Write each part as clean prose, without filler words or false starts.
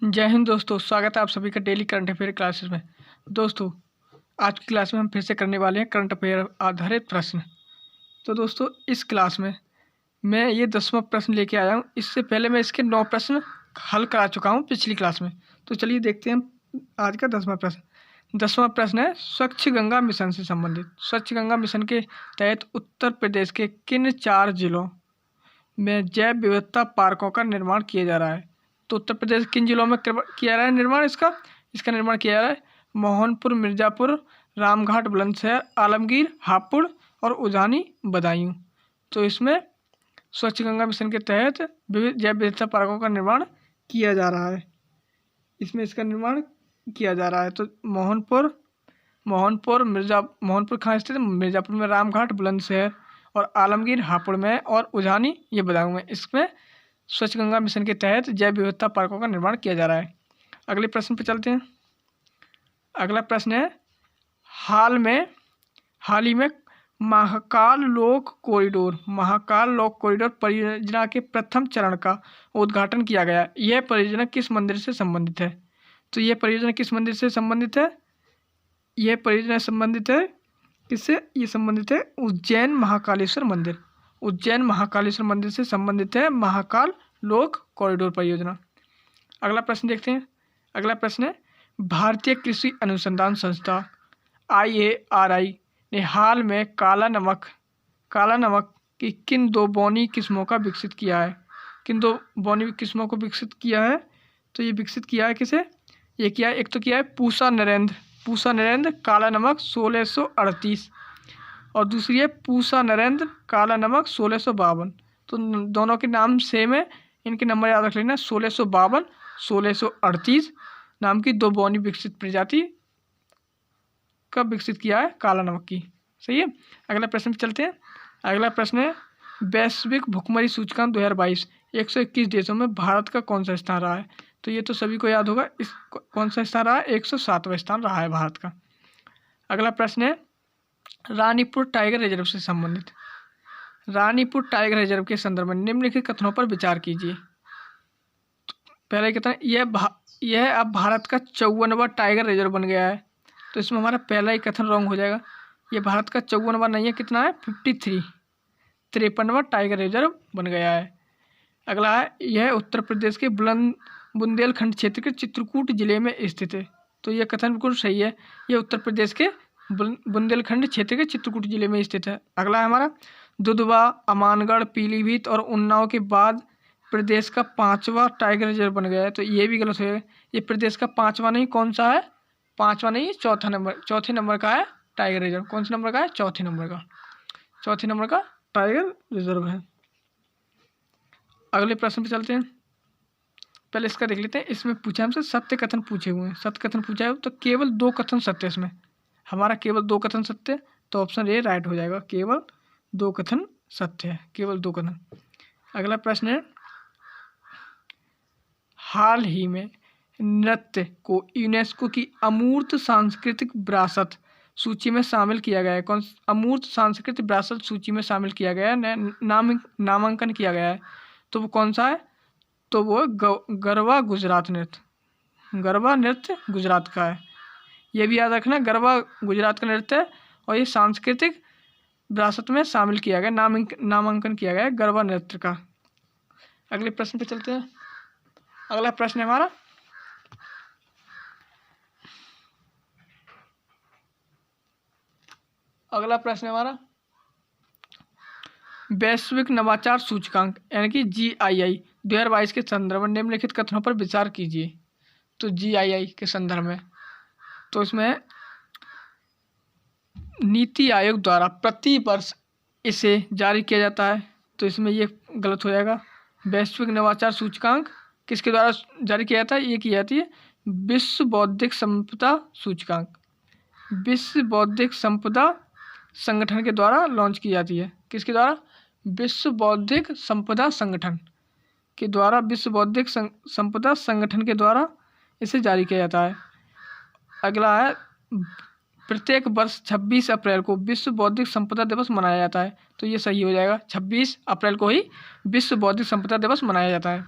जय हिंद दोस्तों, स्वागत है आप सभी का डेली करंट अफेयर क्लासेस में। दोस्तों, आज की क्लास में हम फिर से करने वाले हैं करंट अफेयर आधारित प्रश्न। तो दोस्तों, इस क्लास में मैं ये 10वां प्रश्न लेके आया हूँ। इससे पहले मैं इसके 9 प्रश्न हल करा चुका हूँ पिछली क्लास में। तो चलिए देखते हैं आज का 10वां प्रश्न। 10वां प्रश्न है स्वच्छ गंगा मिशन से संबंधित। स्वच्छ गंगा मिशन के तहत उत्तर प्रदेश के किन 4 जिलों में जैव विविधता पार्कों का निर्माण किया जा रहा है? तो उत्तर प्रदेश किन जिलों में किया जा रहा है निर्माण इसका निर्माण किया जा रहा है मोहनपुर, मिर्ज़ापुर, रामघाट, बुलंदशहर, आलमगीर, हापुड़ और उजानी, बदायूं। तो इसमें स्वच्छ गंगा मिशन के तहत विविध जैव विविधता पार्कों का निर्माण किया जा रहा है। इसमें इसका निर्माण किया जा रहा है। तो मोहनपुर कहाँ स्थित है? मिर्ज़ापुर में, रामघाट, बुलंदशहर और आलमगीर, हापुड़ में और उजानी, ये बदायूं में। इसमें स्वच्छ गंगा मिशन के तहत जैव विविधता पार्कों का निर्माण किया जा रहा है। अगले प्रश्न पर चलते हैं। अगला प्रश्न है हाल ही में महाकाल लोक कॉरिडोर परियोजना के प्रथम चरण का उद्घाटन किया गया। यह परियोजना किस मंदिर से संबंधित है? तो यह परियोजना किस मंदिर से संबंधित है? यह परियोजना संबंधित है किससे? ये संबंधित है उज्जैन महाकालेश्वर मंदिर। उज्जैन महाकालेश्वर मंदिर से संबंधित है महाकाल लोक कॉरिडोर परियोजना। अगला प्रश्न देखते हैं। अगला प्रश्न है भारतीय कृषि अनुसंधान संस्था IARI ने हाल में काला नमक की किन 2 बौनी किस्मों का विकसित किया है? किन 2 बौनी किस्मों को विकसित किया है? तो ये विकसित किया है किसे? ये किया है, एक तो किया है पूसा नरेंद्र काला नमक 1638 और दूसरी है पूसा नरेंद्र काला नमक 1652। तो दोनों के नाम सेम है, इनके नंबर याद रख लेना। 1652, 1638 नाम की 2 बौनी विकसित प्रजाति कब विकसित किया है? काला नमक की। सही है। अगला प्रश्न पे चलते हैं। अगला प्रश्न है वैश्विक भुखमरी सूचकांक 2022 121 देशों में भारत का कौन सा स्थान रहा है? तो ये तो सभी को याद होगा। इस कौन सा स्थान रहा है? 107वां स्थान रहा है भारत का। अगला प्रश्न है रानीपुर टाइगर रिजर्व से संबंधित। रानीपुर टाइगर रिजर्व के संदर्भ में निम्नलिखित कथनों पर विचार कीजिए। पहला कथन, यह अब भारत का 54वां टाइगर रिजर्व बन गया है। तो इसमें हमारा पहला ही कथन रॉन्ग हो जाएगा। यह भारत का 54वां नहीं है, कितना है? 53वां टाइगर रिजर्व बन गया है। अगला है यह उत्तर प्रदेश के बुंदेलखंड क्षेत्र के चित्रकूट जिले में स्थित है। तो यह कथन बिल्कुल सही है। यह उत्तर प्रदेश के बुंदेलखंड क्षेत्र के चित्रकूट जिले में स्थित है। अगला है हमारा दुधवा, अमानगढ़, पीलीभीत और उन्नाव के बाद प्रदेश का 5वां टाइगर रिजर्व बन गया है। तो ये भी गलत हो जाएगा। ये प्रदेश का 5वां नहीं, कौन सा है? 5वां नहीं, चौथे नंबर का है टाइगर रिजर्व। कौन से नंबर का है? चौथे नंबर का टाइगर रिजर्व है। अगले प्रश्न पे चलते हैं। पहले इसका देख लेते हैं। इसमें पूछा हमसे सत्य कथन पूछे हुए हैं। सत्य कथन पूछा है तो केवल 2 कथन सत्य। इसमें हमारा केवल 2 कथन सत्य, तो ऑप्शन ए राइट हो जाएगा। केवल 2 कथन सत्य है, केवल 2 कथन। अगला प्रश्न है हाल ही में नृत्य को यूनेस्को की अमूर्त सांस्कृतिक विरासत सूची में शामिल किया गया है। कौन? अमूर्त सांस्कृतिक विरासत सूची में शामिल किया गया है, नामांकन किया गया है। तो वो कौन सा है? तो वो गरबा नृत्य गुजरात का है। ये भी याद रखना, गरबा गुजरात का नृत्य है और ये सांस्कृतिक विरासत में शामिल किया गया, नामांकन किया गया है गरबा नृत्य का। अगले प्रश्न पे चलते हैं। अगला प्रश्न है हमारा वैश्विक नवाचार सूचकांक यानी कि GII 2022 के संदर्भ में निम्नलिखित कथनों पर विचार कीजिए। तो GII के संदर्भ में, तो इसमें नीति आयोग द्वारा प्रति वर्ष इसे जारी किया जाता है। तो इसमें ये गलत हो जाएगा। वैश्विक नवाचार सूचकांक किसके द्वारा जारी किया जाता है? ये की जाती है विश्व बौद्धिक संपदा सूचकांक, विश्व बौद्धिक संपदा संगठन के द्वारा लॉन्च की जाती है। किसके द्वारा? विश्व बौद्धिक संपदा संगठन के द्वारा, विश्व बौद्धिक संपदा संगठन के द्वारा इसे जारी किया जाता है। अगला है प्रत्येक वर्ष 26 अप्रैल को विश्व बौद्धिक संपदा दिवस मनाया जाता है। तो ये सही हो जाएगा, 26 अप्रैल को ही विश्व बौद्धिक संपदा दिवस मनाया जाता है।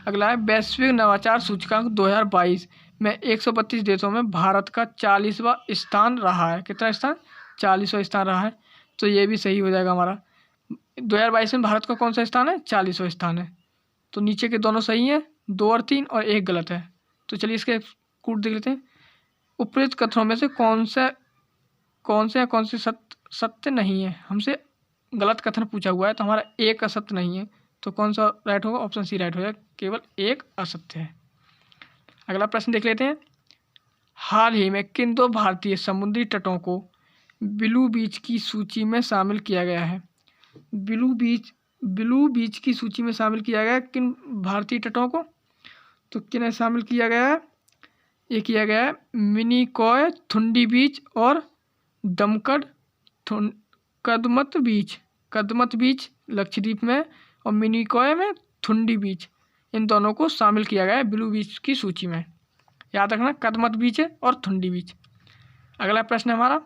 अगला है वैश्विक नवाचार सूचकांक 2022 में 132 देशों में भारत का 40वां स्थान रहा है। कितना स्थान? 40वां स्थान रहा है। तो ये भी सही हो जाएगा हमारा। 2022 में भारत का कौन सा स्थान है? 40वां स्थान है। तो नीचे के दोनों सही हैं, 2 और 3 और 1 गलत है। तो चलिए इसके कूट देख लेते हैं। उपयुक्त कथनों में से कौन से सत्य नहीं है? हमसे गलत कथन पूछा हुआ है तो हमारा एक असत्य नहीं है। तो कौन सा राइट होगा? ऑप्शन सी राइट हो जाएगा, केवल एक असत्य है। अगला प्रश्न देख लेते हैं। हाल ही में किन 2 भारतीय समुद्री तटों को ब्लू बीच की सूची में शामिल किया गया है? ब्लू बीच की सूची में शामिल किया गया है किन भारतीय तटों को? तो किन्हें शामिल किया गया है? ये किया गया है मिनिकॉय थुंडी बीच और दमकड़ कदमत बीच लक्षद्वीप में और मिनिकॉय में थुंडी बीच, इन दोनों को शामिल किया गया है ब्लू बीच की सूची में। याद रखना, कदमत बीच है और थुंडी बीच। अगला प्रश्न है हमारा,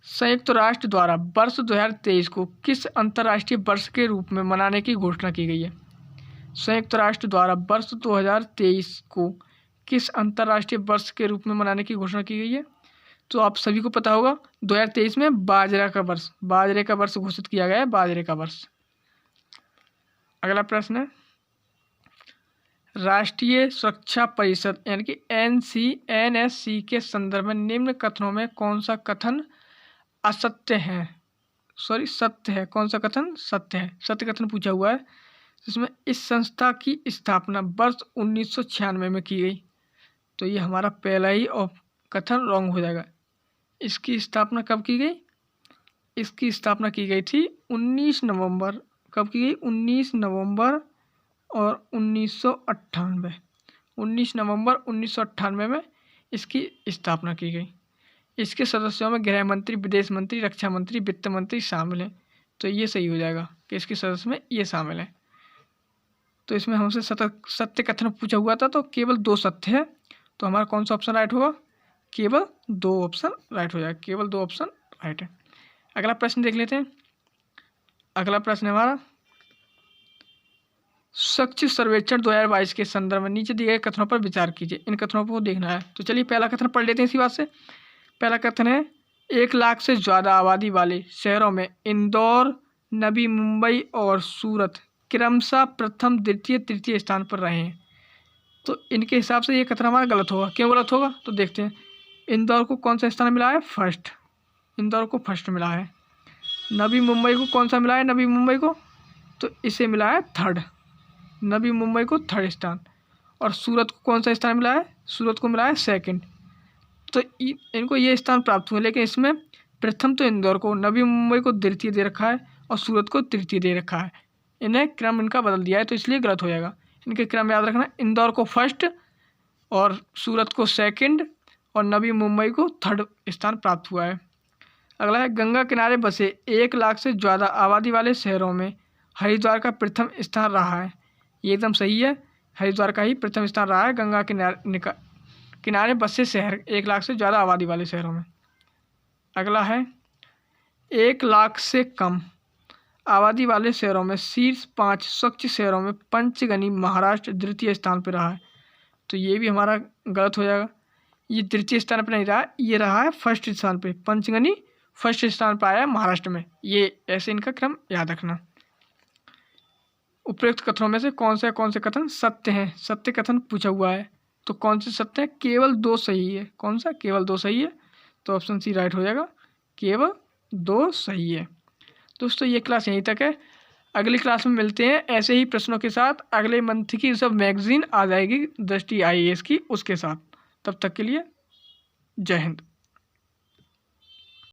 संयुक्त राष्ट्र द्वारा वर्ष 2023 को किस अंतर्राष्ट्रीय वर्ष के रूप में मनाने की घोषणा की गई है? संयुक्त राष्ट्र द्वारा वर्ष 2023 को किस अंतर्राष्ट्रीय वर्ष के रूप में मनाने की घोषणा की गई है? तो आप सभी को पता होगा 2023 में बाजरे का वर्ष घोषित किया गया है, बाजरे का वर्ष। अगला प्रश्न है, राष्ट्रीय सुरक्षा परिषद यानी कि NSC के संदर्भ में निम्न कथनों में कौन सा कथन सत्य है? कौन सा कथन सत्य है? सत्य कथन पूछा हुआ है जिसमें इस संस्था की स्थापना वर्ष 1996 में की गई। तो ये हमारा पहला ही कथन रॉन्ग हो जाएगा। इसकी स्थापना कब की गई? इसकी स्थापना की गई थी 19 नवंबर। कब की गई? 19 नवंबर और 1998। 19 नवंबर 1998 में इसकी स्थापना की गई। इसके सदस्यों में गृह मंत्री, विदेश मंत्री, रक्षा मंत्री, वित्त मंत्री शामिल हैं। तो ये सही हो जाएगा कि इसके सदस्य में ये शामिल है। तो इसमें हमसे सत्य कथन पूछा हुआ था तो केवल 2 सत्य है। तो हमारा कौन सा ऑप्शन राइट होगा? केवल 2 ऑप्शन राइट हो जाएगा, केवल 2 ऑप्शन राइट है। अगला प्रश्न देख लेते हैं। अगला प्रश्न है हमारा, स्वच्छ सर्वेक्षण 2022 के संदर्भ में नीचे दिए गए कथनों पर विचार कीजिए। इन कथनों को देखना है। तो चलिए पहला कथन पढ़ लेते हैं इसी बात से। पहला कथन है, 1 लाख से ज़्यादा आबादी वाले शहरों में इंदौर, नवी मुंबई और सूरत क्रमशः प्रथम, द्वितीय, तृतीय स्थान पर रहे हैं। तो इनके हिसाब से ये कथन हमारा गलत होगा। क्यों गलत होगा? तो देखते हैं। इंदौर को कौन सा स्थान मिला है? फर्स्ट। इंदौर को फर्स्ट मिला है। नवी मुंबई को कौन सा मिला है? नवी मुंबई को तो इसे मिला है थर्ड। नवी मुंबई को थर्ड स्थान। और सूरत को कौन सा स्थान मिला है? सूरत को मिला है सेकंड। तो इनको ये स्थान प्राप्त हुए, लेकिन इसमें प्रथम तो इंदौर को, नवी मुंबई को द्वितीय दे रखा है और सूरत को तृतीय दे रखा है। इन्हें क्रम इनका बदल दिया है तो इसलिए गलत हो जाएगा। इनके क्रम याद रखना, इंदौर को फर्स्ट और सूरत को सेकंड और नवी मुंबई को थर्ड स्थान प्राप्त हुआ है। अगला है, गंगा किनारे बसे 1 लाख से ज़्यादा आबादी वाले शहरों में हरिद्वार का प्रथम स्थान रहा है। ये एकदम सही है, हरिद्वार का ही प्रथम स्थान रहा है गंगा किनारे बसे शहर 1 लाख से ज़्यादा आबादी वाले शहरों में। अगला है, 1 लाख से कम आबादी वाले शहरों में शीर्ष 5 स्वच्छ शहरों में पंचगनी महाराष्ट्र द्वितीय स्थान पर रहा है। तो ये भी हमारा गलत हो जाएगा। ये तृतीय स्थान पर नहीं रहा, ये रहा है फर्स्ट स्थान पे। पंचगनी फर्स्ट स्थान पर आया है महाराष्ट्र में। ये ऐसे इनका क्रम याद रखना। उपयुक्त कथनों में से कौन से कथन सत्य हैं? सत्य कथन पूछा हुआ है तो कौन से सत्य है? केवल 2 सही है। कौन सा? केवल 2 सही है। तो ऑप्शन सी राइट हो जाएगा, केवल 2 सही है। दोस्तों ये क्लास यहीं तक है। अगली क्लास में मिलते हैं ऐसे ही प्रश्नों के साथ। अगले मंथ की सब मैगजीन आ जाएगी दृष्टि IAS की, उसके साथ। तब तक के लिए जय हिंद।